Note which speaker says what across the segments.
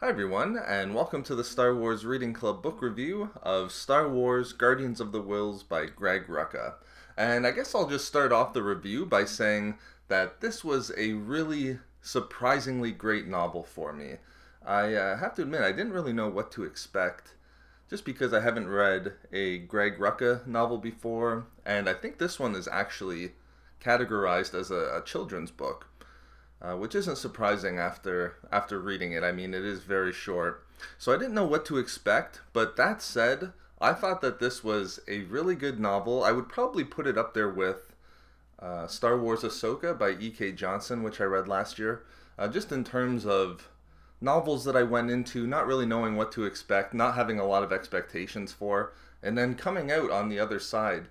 Speaker 1: Hi everyone, and welcome to the Star Wars Reading Club book review of Star Wars Guardians of the Whills by Greg Rucka. And I guess I'll just start off the review by saying that this was a really surprisingly great novel for me. I have to admit, I didn't really know what to expect, just because I haven't read a Greg Rucka novel before, and I think this one is actually categorized as a children's book. Which isn't surprising after reading it. I mean, it is very short. So I didn't know what to expect, but that said, I thought that this was a really good novel. I would probably put it up there with Star Wars Ahsoka by E.K. Johnston, which I read last year. Just in terms of novels that I went into not really knowing what to expect, not having a lot of expectations for, and then coming out on the other side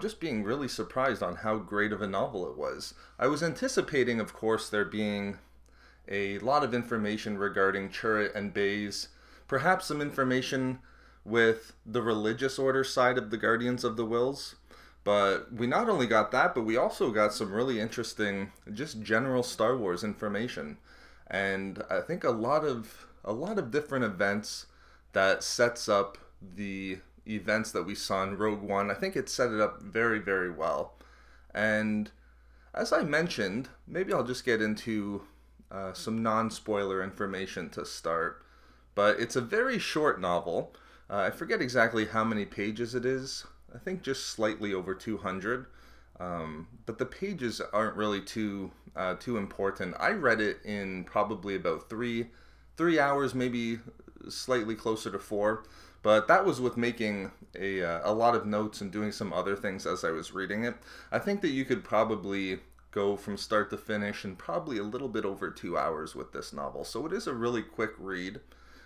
Speaker 1: just being really surprised on how great of a novel it was. I was anticipating, of course, there being a lot of information regarding Chirrut and Baze, perhaps some information with the religious order side of the Guardians of the Whills, but we not only got that, but we also got some really interesting, just general Star Wars information, and I think a lot of different events that sets up the events that we saw in Rogue One. I think it set it up very, very well. And as I mentioned, maybe I'll just get into some non-spoiler information to start. But it's a very short novel. I forget exactly how many pages it is. I think just slightly over 200. But the pages aren't really too important. I read it in probably about three hours, maybe slightly closer to 4. But that was with making a lot of notes and doing some other things as I was reading it. I think that you could probably go from start to finish in probably a little bit over 2 hours with this novel. So it is a really quick read.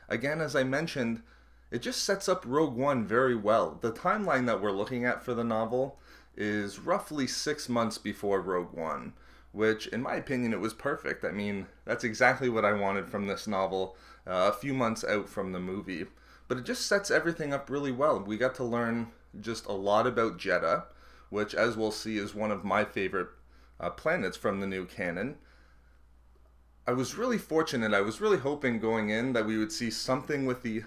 Speaker 1: Again, as I mentioned, it just sets up Rogue One very well. The timeline that we're looking at for the novel is roughly 6 months before Rogue One, which in my opinion it was perfect. I mean, that's exactly what I wanted from this novel, a few months out from the movie. But it just sets everything up really well. We got to learn just a lot about Jeddah, which, as we'll see, is one of my favorite planets from the new canon. I was really fortunate. I was really hoping going in that we would see something with the,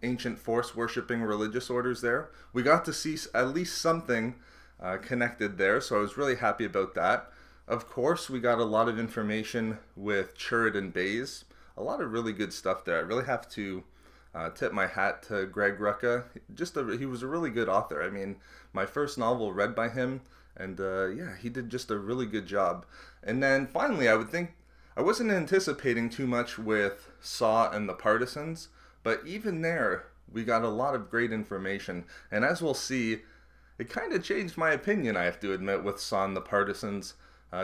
Speaker 1: ancient Force-worshipping religious orders there. We got to see at least something connected there, so I was really happy about that. Of course, we got a lot of information with Chirrut and Baze. A lot of really good stuff there. I really have to tip my hat to Greg Rucka. He was a really good author. I mean, my first novel read by him, and he did just a really good job. And then finally, I wasn't anticipating too much with Saw and the Partisans, but even there, we got a lot of great information. And as we'll see, it kind of changed my opinion, I have to admit, with Saw and the Partisans,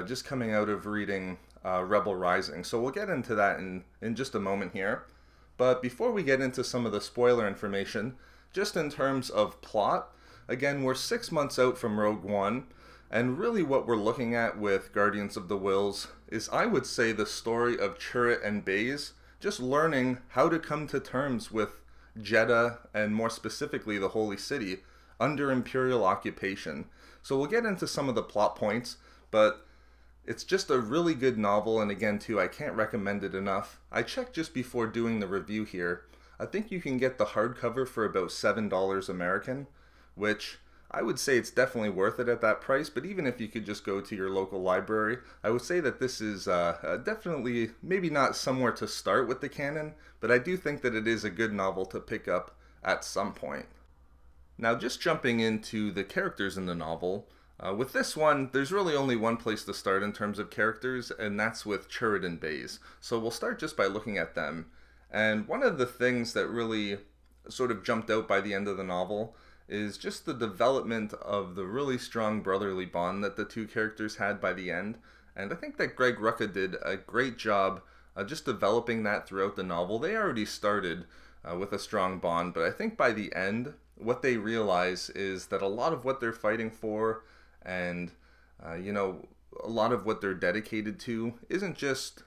Speaker 1: just coming out of reading Rebel Rising. So we'll get into that in just a moment here. But before we get into some of the spoiler information, just in terms of plot, again, we're 6 months out from Rogue One, and really what we're looking at with Guardians of the Whills is, I would say, the story of Chirrut and Baze, just learning how to come to terms with Jeddah, and more specifically the Holy City, under Imperial occupation. So we'll get into some of the plot points, but it's just a really good novel, and again, too, I can't recommend it enough. I checked just before doing the review here. I think you can get the hardcover for about $7 American, which I would say it's definitely worth it at that price, but even if you could just go to your local library, I would say that this is definitely, maybe not somewhere to start with the canon, but I do think that it is a good novel to pick up at some point. Now, just jumping into the characters in the novel, with this one, there's really only one place to start in terms of characters, and that's with Chirrut and Baze. So we'll start just by looking at them. And one of the things that really sort of jumped out by the end of the novel is just the development of the really strong brotherly bond that the two characters had by the end. And I think that Greg Rucka did a great job just developing that throughout the novel. They already started with a strong bond, but I think by the end, what they realize is that a lot of what they're fighting for, and a lot of what they're dedicated to isn't just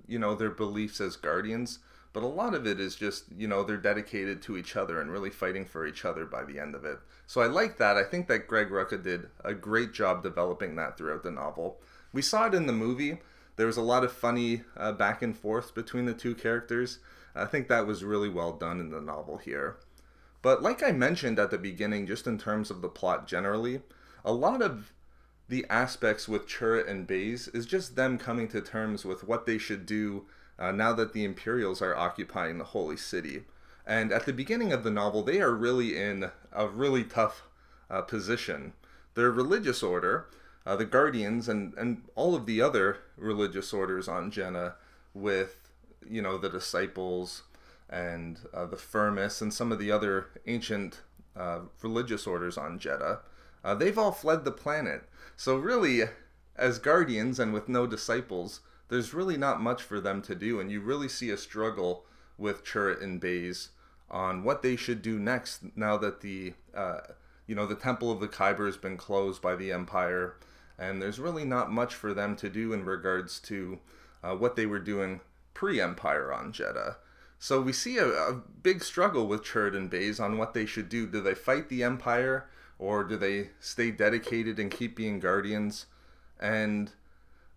Speaker 1: their beliefs as guardians, but a lot of it is just they're dedicated to each other and really fighting for each other by the end of it. So I like that. I think that Greg Rucka did a great job developing that throughout the novel. We saw it in the movie, There was a lot of funny back and forth between the two characters. I think that was really well done in the novel here. But like I mentioned at the beginning, just in terms of the plot generally, a lot of the aspects with Chirrut and Baze is just them coming to terms with what they should do now that the Imperials are occupying the Holy City. And at the beginning of the novel, they are really in a really tough position. Their religious order, the Guardians, and all of the other religious orders on Jeddah, with, you know, the Disciples and the Firmus and some of the other ancient religious orders on Jeddah, they've all fled the planet. So really, as Guardians and with no Disciples, there's really not much for them to do, and you really see a struggle with Chirrut and Baze on what they should do next now that the the Temple of the Kyber has been closed by the Empire, and there's really not much for them to do in regards to what they were doing pre-Empire on Jeddah. So we see a big struggle with Chirrut and Baze on what they should do. Do they fight the Empire, or do they stay dedicated and keep being Guardians? And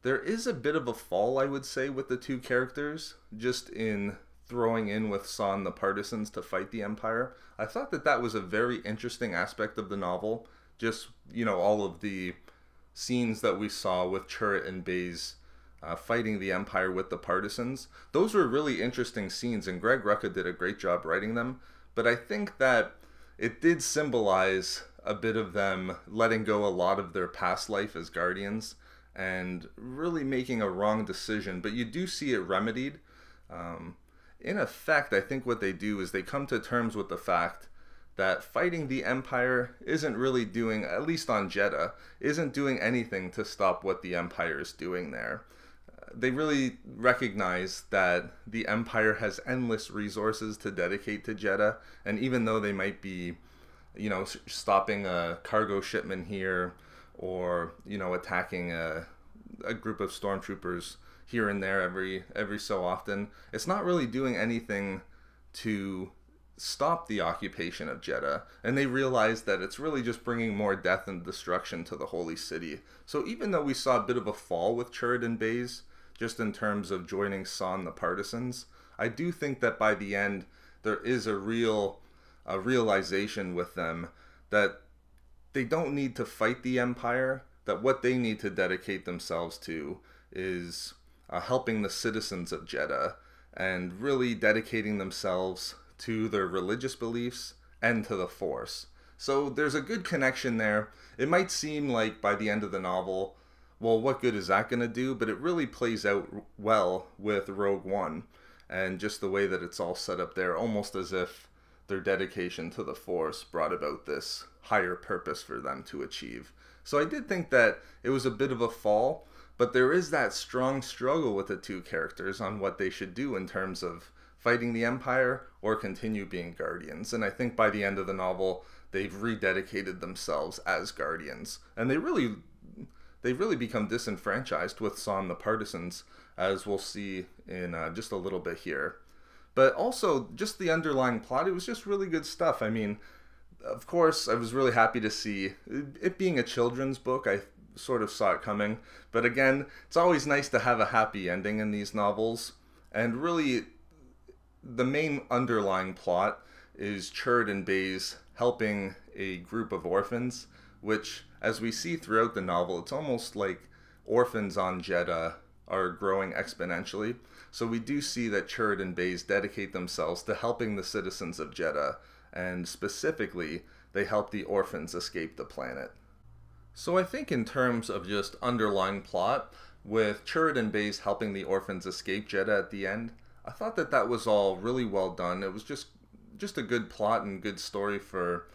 Speaker 1: there is a bit of a fall, I would say, with the two characters, just in throwing in with Son the Partisans to fight the Empire. I thought that that was a very interesting aspect of the novel. Just, you know, all of the scenes that we saw with Chirrut and Baze fighting the Empire with the Partisans. Those were really interesting scenes, and Greg Rucka did a great job writing them. But I think that it did symbolize a bit of them letting go a lot of their past life as Guardians and really making a wrong decision. But you do see it remedied. In effect, I think what they do is they come to terms with the fact that fighting the Empire isn't really doing, at least on Jeddah, isn't doing anything to stop what the Empire is doing there. They really recognize that the Empire has endless resources to dedicate to Jeddah, and even though they might be, you know, stopping a cargo shipment here, or, you know, attacking a group of stormtroopers here and there every so often, it's not really doing anything to stop the occupation of Jeddah. And they realize that it's really just bringing more death and destruction to the Holy City. So even though we saw a bit of a fall with Chirrut and Baze, just in terms of joining Son the Partisans, I do think that by the end there is a realization with them that they don't need to fight the Empire, that what they need to dedicate themselves to is helping the citizens of Jeddah and really dedicating themselves to their religious beliefs and to the Force. So there's a good connection there. It might seem like by the end of the novel, well, what good is that going to do? But it really plays out well with Rogue One and just the way that it's all set up there, almost as if their dedication to the Force brought about this higher purpose for them to achieve. So I did think that it was a bit of a fall, but there is that strong struggle with the two characters on what they should do in terms of fighting the Empire or continue being Guardians. And I think by the end of the novel, they've rededicated themselves as Guardians. And they've really become disenfranchised with Son the Partisans, as we'll see in just a little bit here. But also, just the underlying plot, it was just really good stuff. I mean, of course, I was really happy to see it being a children's book. I sort of saw it coming. But again, it's always nice to have a happy ending in these novels. And really, the main underlying plot is Chirrut and Baze helping a group of orphans, which, as we see throughout the novel, it's almost like orphans on Jeddah are growing exponentially. So we do see that Chirrut and Baze dedicate themselves to helping the citizens of Jeddah, and specifically, they help the orphans escape the planet. So I think in terms of just underlying plot, with Chirrut and Baze helping the orphans escape Jeddah at the end, I thought that that was all really well done. It was just a good plot and good story for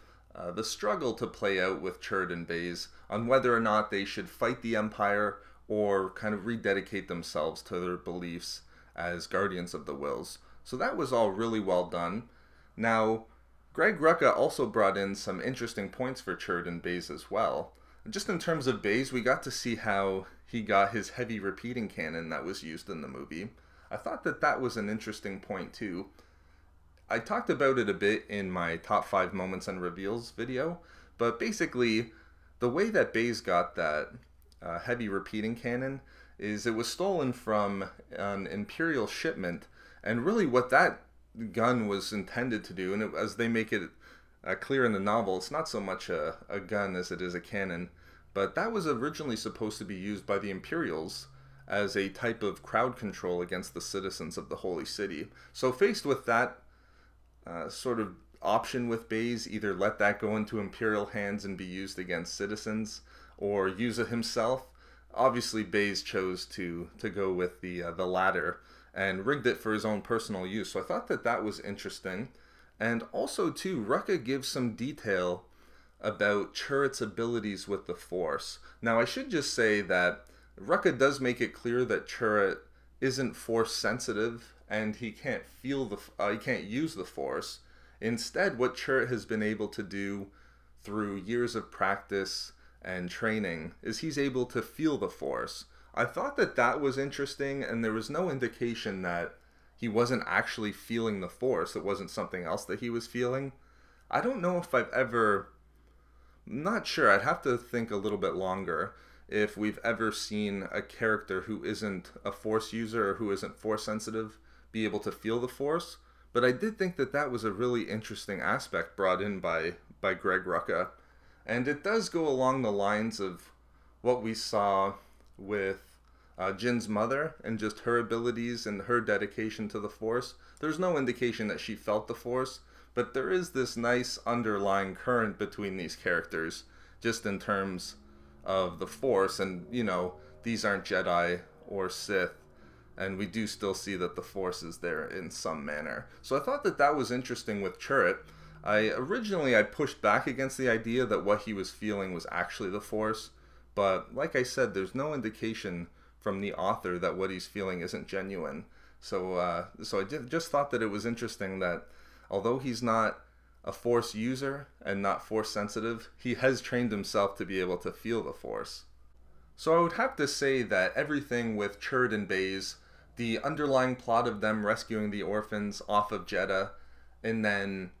Speaker 1: the struggle to play out with Chirrut and Baze on whether or not they should fight the Empire or kind of rededicate themselves to their beliefs as Guardians of the Whills. So that was all really well done. Now, Greg Rucka also brought in some interesting points for Chirrut and Baze as well. Just in terms of Baze, we got to see how he got his heavy repeating cannon that was used in the movie. I thought that that was an interesting point too. I talked about it a bit in my top 5 moments and reveals video, but basically the way that Baze got that heavy repeating cannon is it was stolen from an Imperial shipment, and really what that gun was intended to do, and as they make it clear in the novel, it's not so much a gun as it is a cannon, but that was originally supposed to be used by the Imperials as a type of crowd control against the citizens of the Holy City. So faced with that sort of option with Baze, either let that go into Imperial hands and be used against citizens, or use it himself. Obviously, Baze chose to go with the latter and rigged it for his own personal use. So I thought that that was interesting. And also, too, Rucka gives some detail about Chirrut's abilities with the Force. Now, I should just say that Rucka does make it clear that Chirrut isn't Force sensitive, and he can't he can't use the Force. Instead, what Chirrut has been able to do through years of practice and training is he's able to feel the Force. I thought that that was interesting, and there was no indication that he wasn't actually feeling the Force. It wasn't something else that he was feeling. I don't know if I've ever... not sure. I'd have to think a little bit longer if we've ever seen a character who isn't a Force user or who isn't Force sensitive be able to feel the Force. But I did think that that was a really interesting aspect brought in by Greg Rucka. And it does go along the lines of what we saw with Jin's mother and just her abilities and her dedication to the Force. There's no indication that she felt the Force, but there is this nice underlying current between these characters, just in terms of the Force. And, you know, these aren't Jedi or Sith, and we do still see that the Force is there in some manner. So I thought that that was interesting with Chirrut. I pushed back against the idea that what he was feeling was actually the Force, but like I said, there's no indication from the author that what he's feeling isn't genuine. So I just thought that it was interesting that although he's not a Force user and not Force sensitive, he has trained himself to be able to feel the Force. So I would have to say that everything with Chirrut and Baze, the underlying plot of them rescuing the orphans off of Jeddah, and then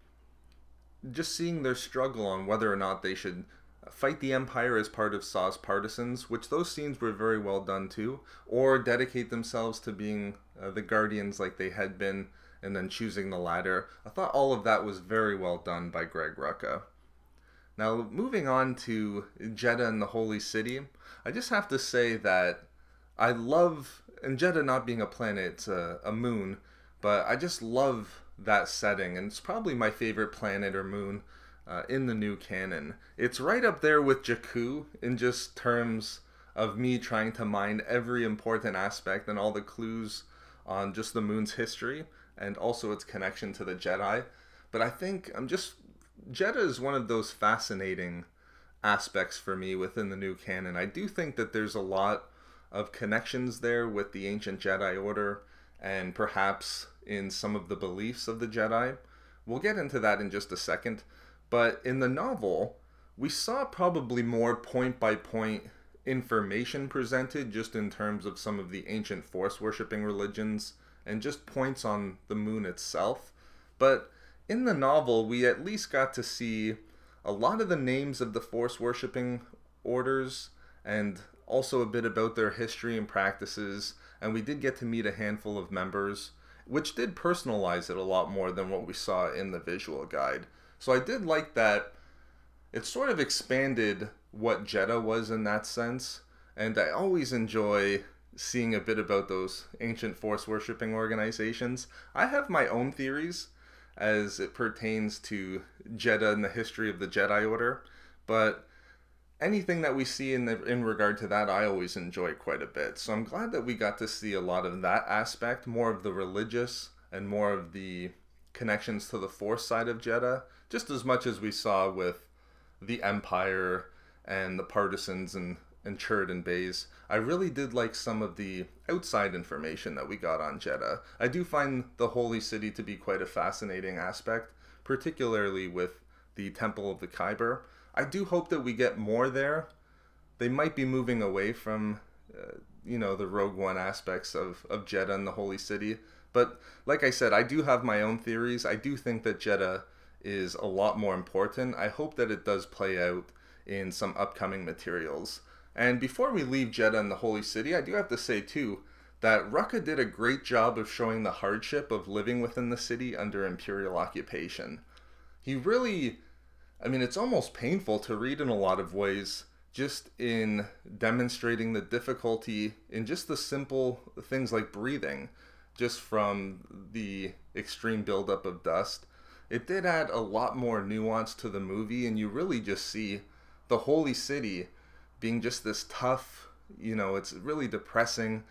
Speaker 1: just seeing their struggle on whether or not they should fight the Empire as part of Saw's partisans, which those scenes were very well done too, or dedicate themselves to being the Guardians like they had been, and then choosing the latter. I thought all of that was very well done by Greg Rucka. Now, moving on to Jeddah and the Holy City, I just have to say that I love, and Jeddah not being a planet, it's a moon, but I just love that setting, and it's probably my favorite planet or moon in the new canon. It's right up there with Jakku in just terms of me trying to mine every important aspect and all the clues on just the moon's history and also its connection to the Jedi. But I think Jeddah is one of those fascinating aspects for me within the new canon. I do think that there's a lot of connections there with the ancient Jedi Order and perhaps in some of the beliefs of the Jedi. We'll get into that in just a second. But in the novel, we saw probably more point-by-point information presented just in terms of some of the ancient Force-worshipping religions and just points on the moon itself. But in the novel, we at least got to see a lot of the names of the Force-worshipping orders and also a bit about their history and practices, and we did get to meet a handful of members, which did personalize it a lot more than what we saw in the visual guide. So I did like that it sort of expanded what Jeddah was in that sense, and I always enjoy seeing a bit about those ancient Force-worshipping organizations. I have my own theories as it pertains to Jeddah and the history of the Jedi Order, but anything that we see in regard to that, I always enjoy quite a bit. So I'm glad that we got to see a lot of that aspect, more of the religious and more of the connections to the Force side of Jeddah, just as much as we saw with the Empire and the partisans and Chirrut and Baze. I really did like some of the outside information that we got on Jeddah. I do find the Holy City to be quite a fascinating aspect, particularly with the Temple of the Kyber. I do hope that we get more there. They might be moving away from, the Rogue One aspects of Jeddah and the Holy City. But like I said, I do have my own theories. I do think that Jeddah is a lot more important. I hope that it does play out in some upcoming materials. And before we leave Jeddah and the Holy City, I do have to say too that Rucka did a great job of showing the hardship of living within the city under Imperial occupation. He really, I mean, it's almost painful to read in a lot of ways, just in demonstrating the difficulty in just the simple things like breathing, just from the extreme buildup of dust. It did add a lot more nuance to the movie, and you really just see the Holy City being just this tough, it's really depressing.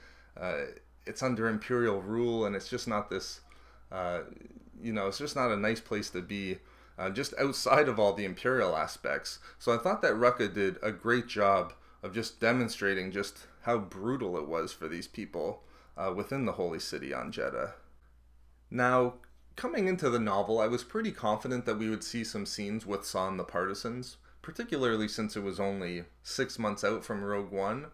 Speaker 1: It's under Imperial rule, and it's just not this, it's just not a nice place to be, just outside of all the Imperial aspects. So I thought that Rucka did a great job of just demonstrating just how brutal it was for these people within the Holy City on Jeddah. Now, coming into the novel, I was pretty confident that we would see some scenes with Saw and the Partisans, particularly since it was only 6 months out from Rogue One.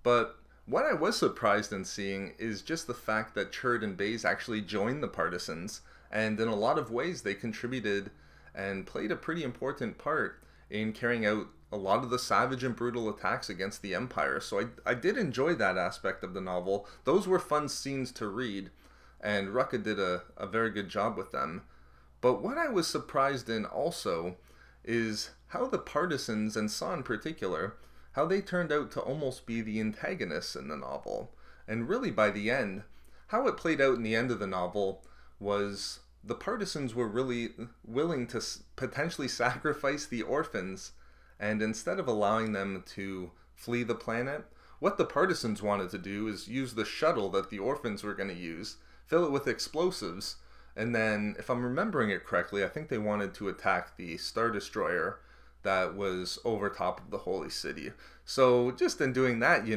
Speaker 1: But what I was surprised in seeing is just the fact that Chirrut and Baze actually joined the Partisans, and in a lot of ways they contributed and played a pretty important part in carrying out a lot of the savage and brutal attacks against the Empire. So I did enjoy that aspect of the novel. Those were fun scenes to read, and Rucka did a very good job with them. But what I was surprised in also is how the Partisans, and Saw in particular, how they turned out to almost be the antagonists in the novel. And really by the end, how it played out in the end of the novel was the Partisans were really willing to potentially sacrifice the orphans, and instead of allowing them to flee the planet, what the Partisans wanted to do is use the shuttle that the orphans were going to use, fill it with explosives, and then, if I'm remembering it correctly, I think they wanted to attack the Star Destroyer that was over top of the Holy City. So just in doing that,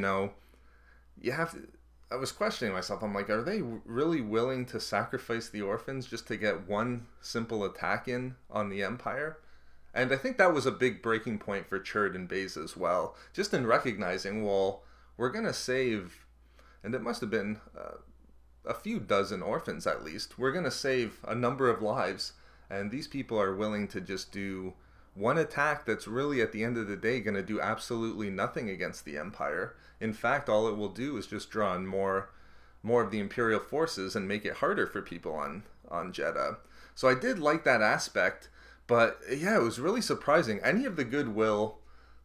Speaker 1: I was questioning myself. I'm like, are they really willing to sacrifice the orphans just to get one simple attack in on the Empire? And I think that was a big breaking point for Chirrut and Baze as well, just in recognizing, well, we're going to save, and it must have been a few dozen orphans at least. We're going to save a number of lives, and these people are willing to just do one attack that's really at the end of the day going to do absolutely nothing against the Empire. In fact, all it will do is just draw in more of the Imperial forces and make it harder for people on Jeddah. So I did like that aspect, but yeah, it was really surprising. Any of the goodwill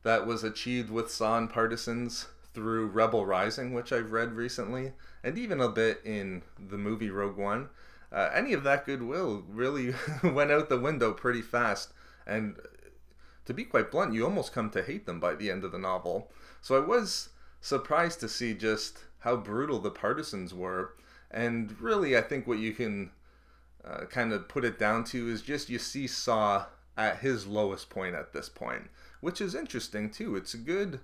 Speaker 1: that was achieved with Saw and Partisans through Rebel Rising, which I've read recently, and even a bit in the movie Rogue One, any of that goodwill really went out the window pretty fast. And to be quite blunt, you almost come to hate them by the end of the novel. So I was surprised to see just how brutal the Partisans were. And really, I think what you can kind of put it down to is just you see Saw at his lowest point at this point, which is interesting too. It's a good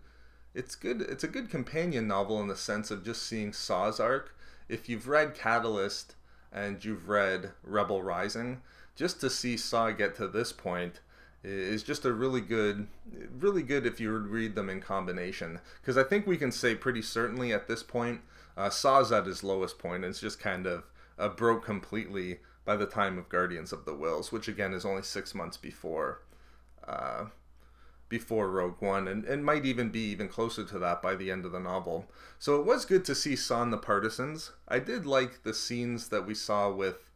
Speaker 1: companion novel in the sense of just seeing Saw's arc. If you've read Catalyst and you've read Rebel Rising, just to see Saw get to this point is just a really good if you read them in combination. Because I think we can say pretty certainly at this point, Saw's at his lowest point, and it's just kind of broke completely by the time of Guardians of the Whills, which again is only 6 months before Rogue One, and might even be even closer to that by the end of the novel. So it was good to see Saw and the Partisans. I did like the scenes that we saw with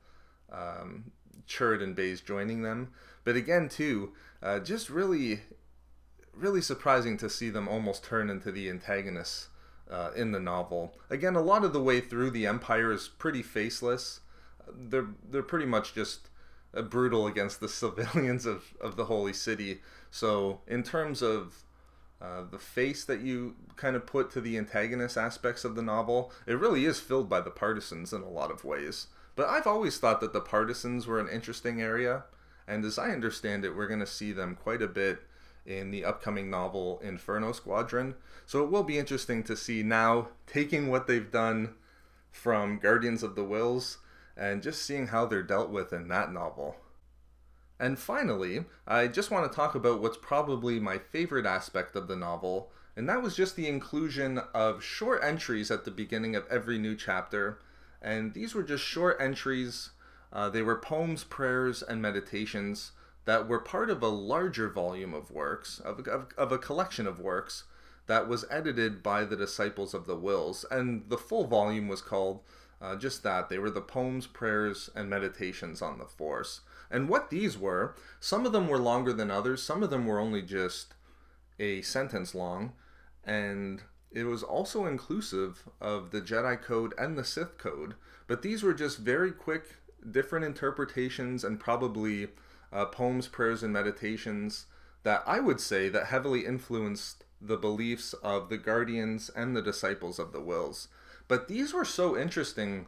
Speaker 1: Chirrut and Baze joining them, but again too, just really surprising to see them almost turn into the antagonists in the novel. Again, a lot of the way through, the Empire is pretty faceless. They're pretty much just brutal against the civilians of the Holy City. So in terms of the face that you kind of put to the antagonist aspects of the novel, it really is filled by the Partisans in a lot of ways. But I've always thought that the Partisans were an interesting area, and as I understand it, we're going to see them quite a bit in the upcoming novel Inferno Squadron. So it will be interesting to see now, taking what they've done from Guardians of the Whills and just seeing how they're dealt with in that novel. And finally, I just want to talk about what's probably my favorite aspect of the novel, and that was just the inclusion of short entries at the beginning of every new chapter. And these were just short entries. They were poems, prayers, and meditations that were part of a larger volume of works, of a collection of works that was edited by the disciples of the Whills, and the full volume was called just that. They were the Poems, Prayers, and Meditations on the Force. And what these were, some of them were longer than others, some of them were only just a sentence long, and it was also inclusive of the Jedi Code and the Sith Code. But these were just very quick, different interpretations, and probably poems, prayers, and meditations that I would say that heavily influenced the beliefs of the Guardians and the disciples of the Whills. But these were so interesting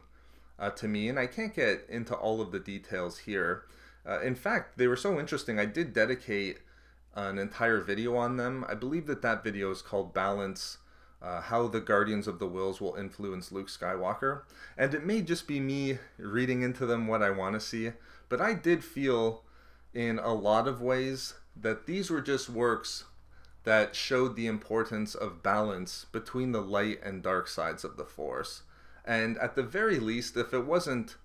Speaker 1: to me, and I can't get into all of the details here. In fact, they were so interesting, I did dedicate an entire video on them. I believe that that video is called Balance, How the Guardians of the Whills Will Influence Luke Skywalker. And it may just be me reading into them what I want to see, but I did feel in a lot of ways that these were just works that showed the importance of balance between the light and dark sides of the Force. And at the very least, if it wasn't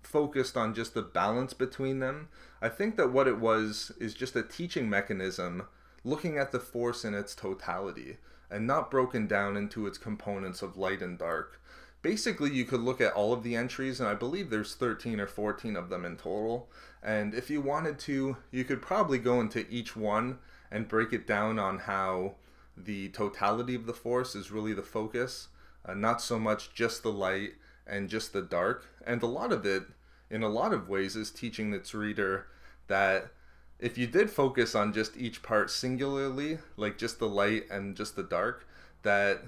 Speaker 1: focused on just the balance between them, I think that what it was is just a teaching mechanism looking at the Force in its totality and not broken down into its components of light and dark. Basically, you could look at all of the entries, and I believe there's 13 or 14 of them in total. And if you wanted to, you could probably go into each one and break it down on how the totality of the Force is really the focus, not so much just the light and just the dark. And a lot of it, in a lot of ways, is teaching its reader that if you did focus on just each part singularly, like just the light and just the dark, that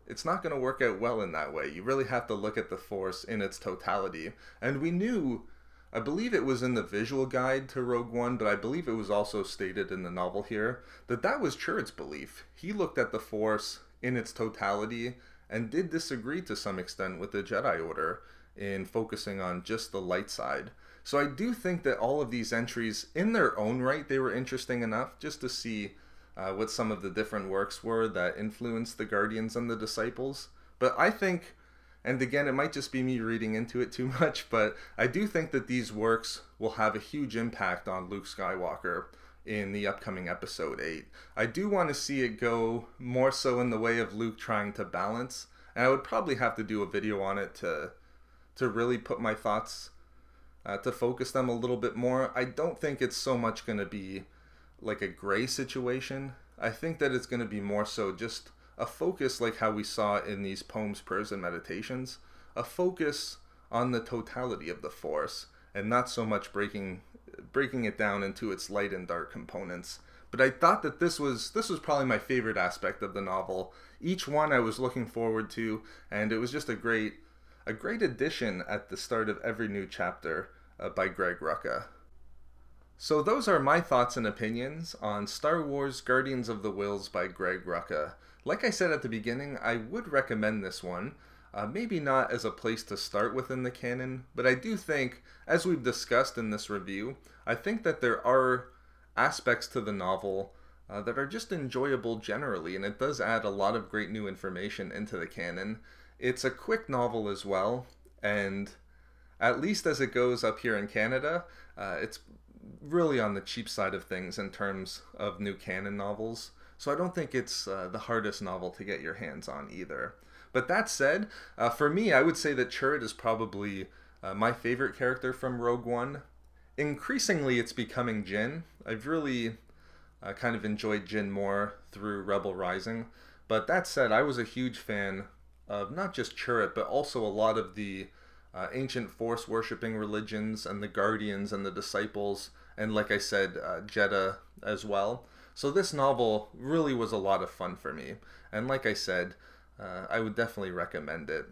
Speaker 1: it's not going to work out well in that way. You really have to look at the Force in its totality. And we knew, I believe it was in the visual guide to Rogue One, but I believe it was also stated in the novel here, that that was Chirrut's belief. He looked at the Force in its totality and did disagree to some extent with the Jedi Order in focusing on just the light side. So I do think that all of these entries, in their own right, they were interesting enough just to see what some of the different works were that influenced the Guardians and the Disciples. But I think, and again, it might just be me reading into it too much, but I do think that these works will have a huge impact on Luke Skywalker in the upcoming Episode 8. I do want to see it go more so in the way of Luke trying to balance, and I would probably have to do a video on it to really put my thoughts, to focus them a little bit more. I don't think it's so much going to be like a gray situation. I think that it's going to be more so just a focus like how we saw in these poems, prayers, and meditations, a focus on the totality of the Force and not so much breaking it down into its light and dark components. But I thought that this was probably my favorite aspect of the novel. Each one I was looking forward to, and it was just a great addition at the start of every new chapter by Greg Rucka. So those are my thoughts and opinions on Star Wars Guardians of the Whills by Greg Rucka. Like I said at the beginning, I would recommend this one. Maybe not as a place to start within the canon, but I do think, as we've discussed in this review, I think that there are aspects to the novel that are just enjoyable generally, and it does add a lot of great new information into the canon. It's a quick novel as well, and at least as it goes up here in Canada, it's really on the cheap side of things in terms of new canon novels. So I don't think it's the hardest novel to get your hands on either. But that said, for me, I would say that Chirrut is probably my favorite character from Rogue One. Increasingly, it's becoming Jyn. I've really kind of enjoyed Jyn more through Rebel Rising. But that said, I was a huge fan of not just Chirrut, but also a lot of the ancient Force-worshipping religions and the Guardians and the Disciples, and like I said, Jeddah as well. So this novel really was a lot of fun for me, and like I said, I would definitely recommend it.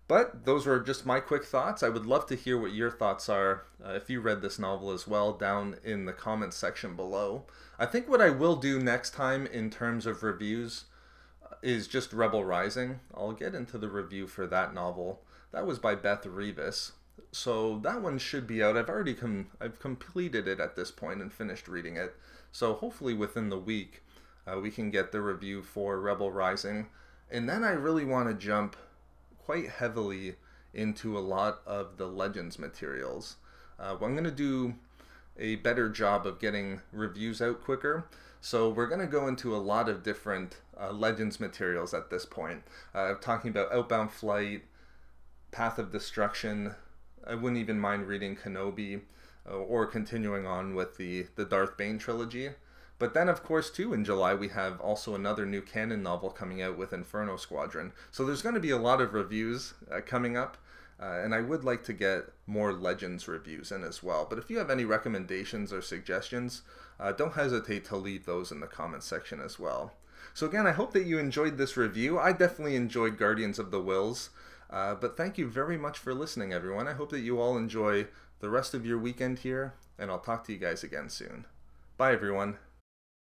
Speaker 1: But those were just my quick thoughts. I would love to hear what your thoughts are if you read this novel as well down in the comments section below. I think what I will do next time in terms of reviews is just Rebel Rising. I'll get into the review for that novel. That was by Beth Revis. So that one should be out. I've completed it at this point and finished reading it. So hopefully within the week we can get the review for Rebel Rising. And then I really want to jump quite heavily into a lot of the Legends materials. I'm going to do a better job of getting reviews out quicker. So we're going to go into a lot of different Legends materials at this point. Talking about Outbound Flight, Path of Destruction. I wouldn't even mind reading Kenobi, or continuing on with the Darth Bane trilogy. But then, of course, too, in July, we have also another new canon novel coming out with Inferno Squadron. So there's going to be a lot of reviews coming up, and I would like to get more Legends reviews in as well. But if you have any recommendations or suggestions, don't hesitate to leave those in the comments section as well. So again, I hope that you enjoyed this review. I definitely enjoyed Guardians of the Whills. But thank you very much for listening, everyone. I hope that you all enjoy the rest of your weekend here, and I'll talk to you guys again soon. Bye, everyone.